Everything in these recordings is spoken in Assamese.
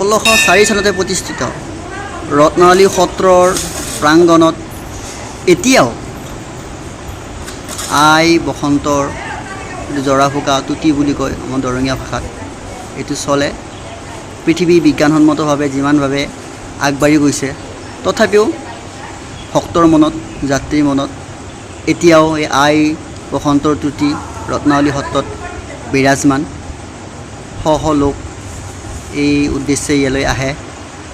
1604 চনতে প্ৰতিষ্ঠিত ৰত্নাৱলী সত্ৰৰ প্ৰাংগণত এতিয়াও আই বসন্তৰ জৰা ফুকা তুতি বুলি কয় আমাৰ দৰঙীয়া ভাষাত এইটো চলে। পৃথিৱী বিজ্ঞানসন্মতভাৱে যিমানভাৱে আগবাঢ়ি গৈছে তথাপিও ভক্তৰ মনত যাত্ৰীৰ মনত এতিয়াও এই আই বসন্তৰ তুতি ৰত্নাৱলী সত্ৰত বিৰাজমান। শ লোক এই উদ্দেশ্যে ইয়ালৈ আহে।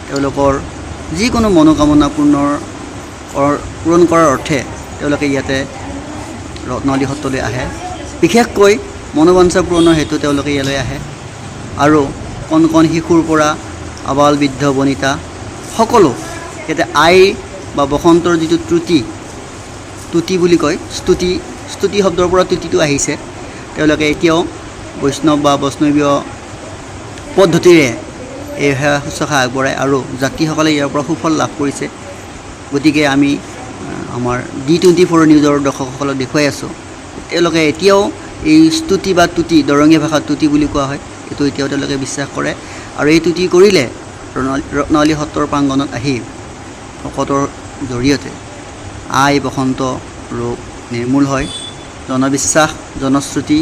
তেওঁলোকৰ যিকোনো মনোকামনা পূৰণ কৰাৰ অৰ্থে তেওঁলোকে ইয়াতে ৰত্নাৱলী সত্ৰলৈ আহে। বিশেষকৈ মনোবাঞ্ছা পূৰণৰ হেতু তেওঁলোকে ইয়ালৈ আহে আৰু কণ কণ শিশুৰ পৰা আবাল বৃদ্ধ বনিতা সকলো ইয়াতে আই বা বসন্তৰ যিটো তুতি বুলি কয় স্তুতি শব্দৰ পৰা তুতিটো আহিছে। তেওঁলোকে এতিয়াও বৈষ্ণৱ বা বৈষ্ণৱীয় পদ্ধতিৰে এই সেৱা শুশ্ৰূষা আগবঢ়ায় আৰু যাত্ৰীসকলে ইয়াৰ পৰা সুফল লাভ কৰিছে। গতিকে আমি আমাৰ D24 নিউজৰ দৰ্শকসকলক দেখুৱাই আছোঁ তেওঁলোকে এতিয়াও এই স্তুতি বা তুতি দৰঙীয়া ভাষাত তুতি বুলি কোৱা হয় এইটো এতিয়াও তেওঁলোকে বিশ্বাস কৰে আৰু এই তুতি কৰিলে ৰত্নাৱলী সত্ৰৰ প্ৰাংগণত আহি ভকতৰ জৰিয়তে আই বসন্ত ৰোগ নিৰ্মূল হয়। জনবিশ্বাস জনশ্ৰুতি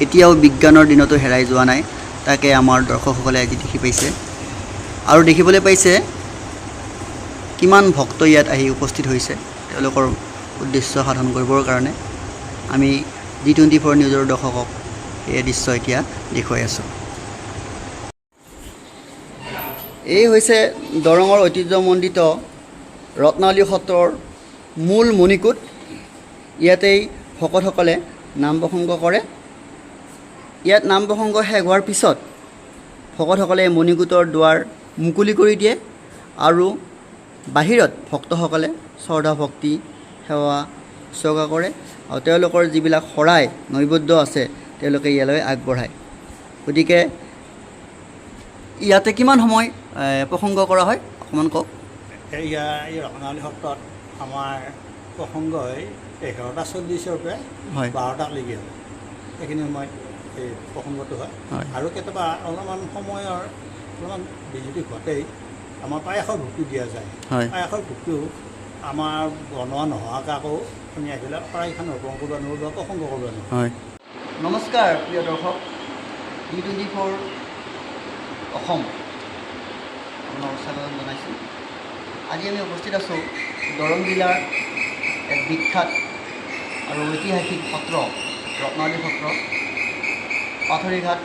এতিয়াও বিজ্ঞানৰ দিনতো হেৰাই যোৱা নাই। তাকে আমাৰ দৰ্শকসকলে আজি দেখি পাইছে আৰু দেখিবলৈ পাইছে কিমান ভক্ত ইয়াত আহি উপস্থিত হৈছে তেওঁলোকৰ উদ্দেশ্য সাধন কৰিবৰ কাৰণে। আমি D24 নিউজৰ দৰ্শকক এই দৃশ্য এতিয়া দেখুৱাই আছোঁ। এই হৈছে দৰঙৰ ঐতিহ্যমণ্ডিত ৰত্নাৱলী সত্ৰৰ মূল মণিকূট। ইয়াতেই ভকতসকলে নাম প্ৰসংগ কৰে। ইয়াত নাম প্ৰসংগ শেষ হোৱাৰ পিছত ভকতসকলে মণিকূটৰ দুৱাৰ মুকলি কৰি দিয়ে আৰু বাহিৰত ভক্তসকলে শ্ৰদ্ধা ভক্তি সেৱা উৎসৰ্গা কৰে আৰু তেওঁলোকৰ যিবিলাক শৰাই নৈবেদ্য আছে তেওঁলোকে ইয়ালৈ আগবঢ়ায়। গতিকে ইয়াতে কিমান সময় প্ৰসংগ কৰা হয় অকণমান কওক। এই ৰত্নাৱলী সত্ৰত আমাৰ প্ৰসংগ হয় 11:40 পৰা 12টালৈকে হয়। সেইখিনি সময়ত এই প্ৰসংগটো হয় আৰু কেতিয়াবা অলপমান সময়ৰ অলপমান বিজুতি ঘটেই আমাৰ পায়সৰ ভোগটো দিয়া যায়। পায়সৰ ভোগটো আমাৰ বনোৱা নোহোৱাকৈ আকৌ আমি আহি পেলাই শৰাইখন অৰ্পণ কৰিব নোৱাৰোঁ বা প্ৰসংগ কৰিব নোৱাৰোঁ। নমস্কাৰ প্ৰিয় দৰ্শক, D24 অসম আপোনাক স্বাগতম জনাইছোঁ। আজি আমি উপস্থিত আছোঁ দৰং জিলাৰ এক বিখ্যাত আৰু ঐতিহাসিক সত্ৰ ৰত্নাৱলী সত্ৰ পাথৰীঘাট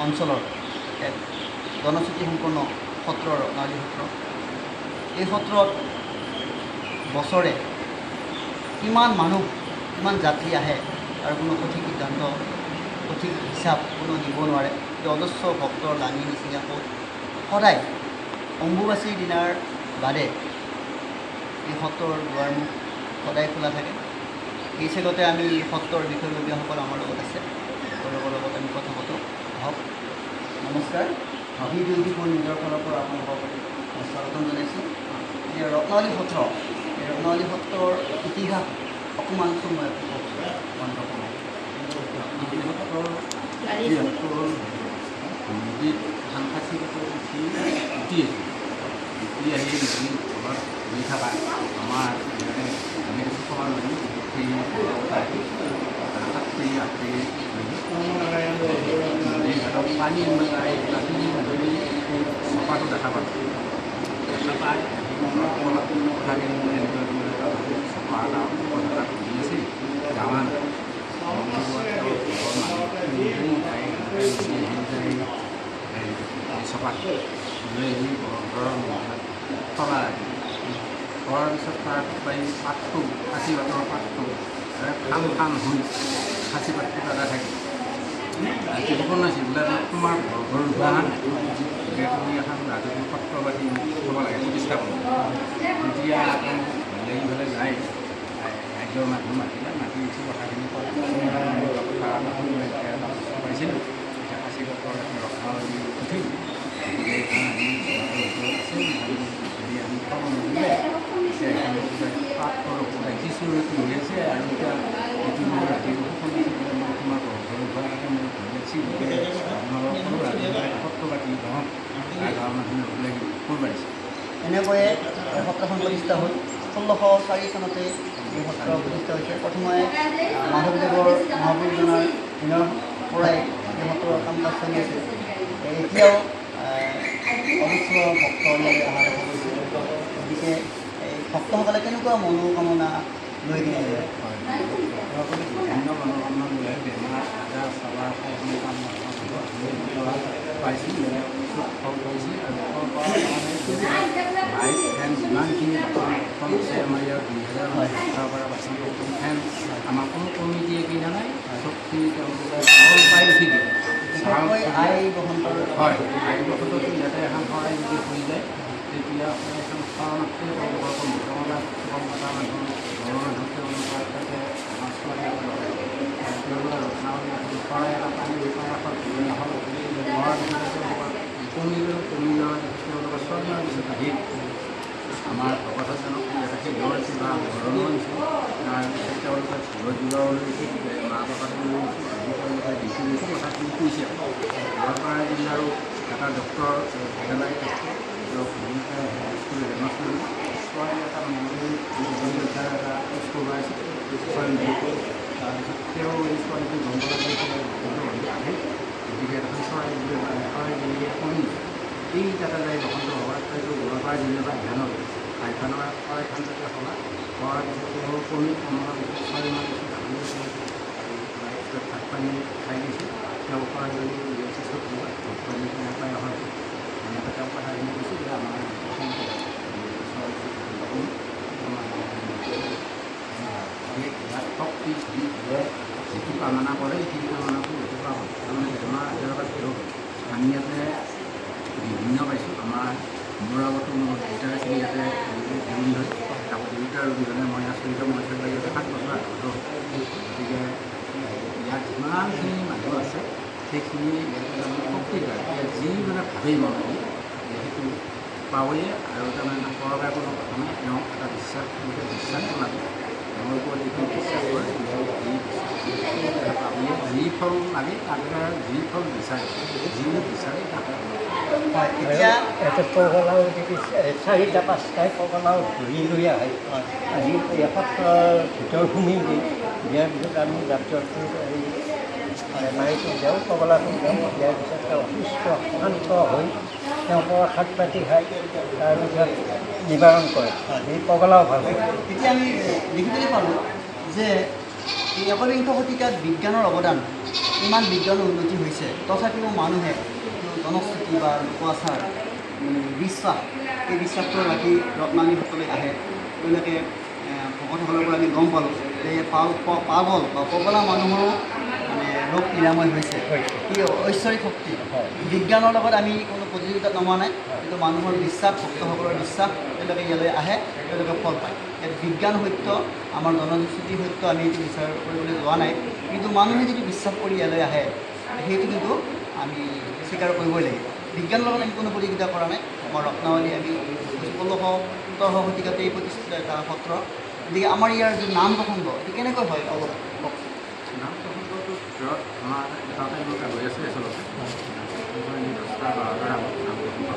অঞ্চলৰ এক জনশ্ৰুতিসম্পন্ন সত্ৰ ৰত্নাৱলী সত্ৰ। এই সত্ৰত বছৰে কিমান মানুহ কিমান যাত্ৰী আহে তাৰ কোনো সঠিক সিদ্ধান্ত সঠিক হিচাপ কোনো দিব নোৱাৰে। অজস্ৰ ভক্তৰ লাঙি নিচিঙা ক'ত সদায় অম্বুবাচীৰ দিনাৰ বাদে এই সত্ৰৰ দুৱাৰমুখ সদায় খোলা থাকে। এই চেগতে আমি সত্ৰৰ বিষয়ববীয়াসকল আমাৰ লগত আছে, তেওঁলোকৰ লগত আমি কথা পাতোঁ। আহক। নমস্কাৰ, D24 নিউজৰ ফালৰ পৰা আপোনালোকক স্বাগতম জনাইছোঁ। এই ৰত্নাৱলী সত্ৰ এই ৰত্নাৱলী সত্ৰৰ ইতিহাস অকণমান সময় নদীত ধান খাচি উঠি আহি নদীৰ ঘৰত ঘূৰি থকা আমাৰ আমি সমান নদী নদীৰ ঘাটত পানী চপাটো দেখা পালোঁ। দেখা পাই কথাখিনি এনেকৈ চপা এটা ঘূৰি আছিল গাঁৱত চপাত লৈ আহি ঘৰৰ সলাই ঘৰৰ পিছত তাৰ পাতটো সাঁচি পাতৰ পাতটো খাম হৈ সাঁচি পাতটো তাতে থাকে যিবোৰ নাছিল বোলে তোমাৰ ঘৰ ৰুবা তুমি এখন ৰাজকীয় সত্ৰ পাতি থ'ব লাগে প্ৰতিষ্ঠা কৰিব। তেতিয়া আকৌ ইফালে যায় ৰাজ্যৰ মানুহ মাতিলে মাতি উঠি কথাখিনি পাইছিলোঁ। এতিয়া সাঁচি পাতৰ ৰত্নাৱলী উঠিল যদি আমি খাব নোৱাৰিলে পাতৰ খিচুৰতি হৈ আছে আৰু এতিয়া এইটো ৰাতিপুৱা তোমাৰ ঘৰৰ পৰা মই ঘূৰি আছোঁ আপোনালোকৰ সত্ৰ পাতি গাঁৱৰ মানুহে লগ লাগি সুৰ বাঢ়িছে। এনেকৈয়ে সত্ৰখন প্ৰতিষ্ঠা হ'ল 1604 চনতে এই সত্ৰ প্ৰতিষ্ঠা হৈছে। প্ৰথমে মাধৱদেৱৰ মহাপুৰুষজনাৰ দিনৰ পৰাই এই সত্ৰৰ কাম কাজ চলি আছে। এতিয়াও অৱশ্য ভক্ত ইয়ালৈ অহা দেখা গৈছে। গতিকে এই ভক্তসকলে কেনেকুৱা মনোকামনা লৈ কিনে যায়? বিভিন্ন মনোকামনা লৈ বেমাৰ আজাৰ চাবাৰ সকলো কাম পাইছিল, ফল পাইছিল। আৰু লাইট ফেন যিমানখিনি বাচন আছে আমাৰ ইয়াত 2000 পৰা বাচন ফেন আমাৰ কোনো কমিটিয়ে কিনা নাই, চবখিনি তেওঁলোকে ফল পাই উঠি দিয়ে। আই গ্ৰহণ কৰে। হয়, আই গ্ৰহণতো ইয়াতে এখন শৰাই যদি হৈ যায় তেতিয়া এখন শৰণাৰ্থী তেওঁলোকৰ মোটামোটা কম এটা মানুহ ঘৰৰ মানুহ তেওঁলোকৰ তাতে মাছ মাৰি তেওঁলোকে ৰচনাৱলী এখন শৰাই এটা পানী বিপৰাশত হ'ল ব্যৱহাৰ তেওঁলোকৰ কমি যোৱা তেওঁলোকৰ স্বৰ্ণৰ পিছত আহি আমাৰ ভকতজনক ইয়াতে শিলৰ কিবা ঘৰনো আনিছে। তাৰপিছত তেওঁলোকে ঘৰত যোগাও লৈছে, মা বাপাটো লৈছে, আহি তেওঁলোকে দেখি লৈছে কথাখিনি কৈছে। গোৱালপাৰা জিলাৰো এটা ডক্টৰ ভেটেনাৰী ডক্টৰ তেওঁক স্কুল হেডমাষ্টাৰ ছোৱালী এটা মহিলা এটা স্কুল পাইছে ছোৱালী। তাৰপিছত তেওঁ এই ছোৱালীটো গম পোৱা গৈছিলে আহে, গতিকে এখন চৰাই বুলিয়ে কমি এই তাতে যায় বসন্ত ভগৱানটো গোৱালপাৰা জিলাৰ পৰা ধ্যানত আইখানৰ শৰাইখন যাতে হ'লা হোৱাৰ পিছত তেওঁ কমি কমাৰ পিছত 6 মাহ পিছত ভাত পানী খাই গৈছে। তেওঁ শৰাইজনী চব ভাত পানী নাপাই অহাৰ এনেকৈ তেওঁ কথাখিনি কৈছে যে আমাৰ শক্তি যিটো কামনা কৰে সেইখিনি কামনাটো সেইটো পাব। তাৰমানে বেমাৰ আজাৰৰ পৰা ধৰক আমি ইয়াতে বিভিন্ন পাইছোঁ। আমাৰ মোৰ আগতো মোৰ দেউতাৰ আছিলে ইয়াতে ৰোগী হয়, তাৰপৰা দেউতাৰ ৰোগীজনে মই আচৰিত মই থাকিলে ইয়াতে 7 বছৰ আগত। গতিকে ইয়াত যিমানখিনি মানুহ আছে সেইখিনি শক্তি পায়। যি মানে ভাবেই মন সেইটো পাওঁৱেই। আৰু তাৰমানে নাপৰকাই কোনো কথা নাই, তেওঁ এটা বিশ্বাস লাগে। তেওঁৰ ওপৰত যিখিনি বিশ্বাস কৰে পাবলৈয়ে যি ফল লাগে তাকে যি ফল বিচাৰে যি বিচাৰে তাকে এতিয়া পগলাও 4টা 5টাই পগলাও ধৰি লৈ আহে। আহি সত্ৰৰ ভিতৰ সোমাই দিয়াৰ পিছত আমি যাত্ৰাটো মাৰিটো দিওঁ, পগলাটো দিওঁ। দিয়াৰ পিছত তেওঁ সুস্থ শান্ত হৈ তেওঁ প্ৰসাদ পাতি খাই তাৰপিছত নিবাৰণ কৰে। এই পগলাও ভাল কৰে। এতিয়া আমি দেখিবলৈ পালোঁ যে এই 21শ শতিকাত বিজ্ঞানৰ অৱদান ইমান বিজ্ঞানৰ উন্নতি হৈছে, তথাপিও মানুহে জনশ্ৰুতি বা লোকাচাৰ বিশ্বাস এই বিশ্বাসটো ৰাখি ৰত্নাৱলীসকলে আহে। তেওঁলোকে ভকতসকলৰ পৰা আমি গম পালোঁ যে পাগল বা পগলা মানুহৰো মানে ৰোগ নিৰাময় হৈছে। কি ঐশ্বৰিক শক্তি বিজ্ঞানৰ লগত আমি কোনো প্ৰতিযোগিতাত নমা নাই, কিন্তু মানুহৰ বিশ্বাস, ভক্তসকলৰ বিশ্বাস, তেওঁলোকে ইয়ালৈ আহে, তেওঁলোকে ফল পায়। ইয়াত বিজ্ঞান সত্য, আমাৰ জনশ্ৰুতি সত্য আমি এইটো বিচাৰ কৰিবলৈ যোৱা নাই, কিন্তু মানুহে যদি বিশ্বাস কৰি ইয়ালৈ আহে সেইটো কিন্তু আমি স্বীকাৰ কৰিবই লাগিব। বিজ্ঞানৰ লগত আমি কোনো প্ৰতিযোগিতা কৰা নাই। আমাৰ ৰত্নাৱলী আমি 1617 শতিকাতেই প্ৰতিষ্ঠিত এটা সত্ৰ। গতিকে আমাৰ ইয়াৰ যি নাম প্ৰসংগ এইটো কেনেকৈ হয় অলপ কওক। নাম প্ৰসংগটোৰ ভিতৰত আমাৰ এটা টাইমতে হৈ আছে আচলতে 10টা 12টাৰ আগত নাম প্ৰসংগ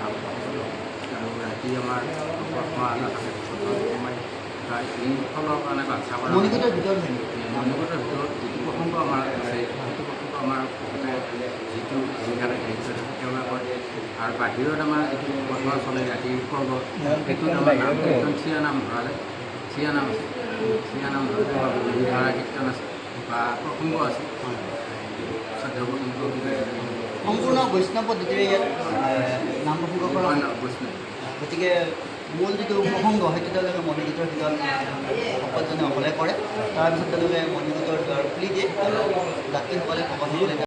নাম প্ৰসংগ আৰু ৰাতি আমাৰ এই ফলৰ কাৰণে বাচ্ছা কৰা মণিকূটৰ ভিতৰত হয় নেকি? মণিকূটৰ ভিতৰত যিটো প্ৰসংগ আমাৰ আছে সেইটো প্ৰসংগ আমাৰ যিটো যিকাৰণে দায়িত্ব থাকে তেওঁলোকৰ। আৰু বাহিৰত আমাৰ যিটো বৰ্তমান চলে ৰাতিৰ পৰ্ব সেইটোত আমাৰ নাম কীৰ্তন চিয়া নাম ধৰা যায়। চিয়া নাম আছে, চিয়া নাম ধৰোঁতে বা ধাৰা কীৰ্তন আছে বা প্ৰসংগ আছে। সম্পূৰ্ণ বৈষ্ণৱ পদ্ধতিৰে ইয়াত নাম প্ৰসংগ কৰা হয়। বৈষ্ণৱ গতিকে মূল যিটো প্ৰসংগ সেইটো তেওঁলোকে মণিকূটৰ ভিতৰত ভকতজনে অকলে কৰে। তাৰপিছত তেওঁলোকে মণিকূটৰ দুৱাৰ খুলি দিয়ে, যাত্ৰীসকলে ভকতসকলে